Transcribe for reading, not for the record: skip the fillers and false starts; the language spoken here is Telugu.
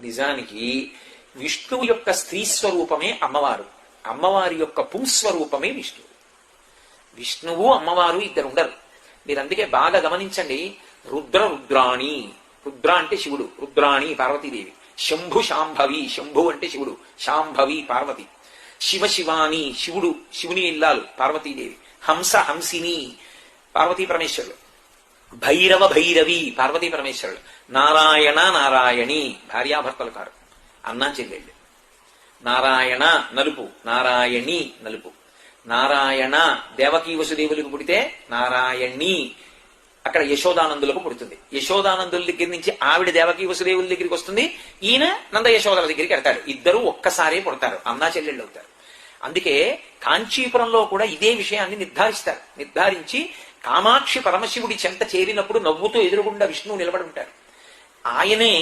నిజానికి విష్ణువు యొక్క స్త్రీ స్వరూపమే అమ్మవారు, అమ్మవారి యొక్క పుంస్వరూపమే విష్ణువు. విష్ణువు అమ్మవారు ఇద్దరు ఉండరు. మీరు అందుకే బాగా గమనించండి. రుద్రాణి, రుద్ర అంటే శివుడు, రుద్రాణి పార్వతీదేవి. శంభు శాంభవి, శంభు అంటే శివుడు, శాంభవి పార్వతి. శివాని, శివుడు శివుని ఇల్లాలు పార్వతీదేవి. హంస హంసిని పార్వతీ పరమేశ్వరులు. భైరవి పార్వతీ పరమేశ్వరులు. నారాయణి భార్యాభర్తలు కారు, అన్నా చెల్లెళ్ళు. నారాయణ నలుపు, నారాయణి నలుపు. నారాయణ దేవకీ వసుదేవులకు పుడితే నారాయణి అక్కడ యశోదానందులకు పుడుతుంది. యశోదానందుల దగ్గర నుంచి ఆవిడ దేవకీ వసుదేవుల దగ్గరికి వస్తుంది, ఈయన నంద యశోదల దగ్గరికి వెళ్తాడు. ఇద్దరు ఒక్కసారే పుడతారు, అన్నా చెల్లెళ్ళు అవుతారు. అందుకే కాంచీపురంలో కూడా ఇదే విషయాన్ని నిర్ధారిస్తారు. నిర్ధారించి కామాక్షి పరమశివుడి చెంత చేరినప్పుడు నవ్వుతూ ఎదురుగుండా విష్ణువు నిలబడి ఉంటారు. ఆయనే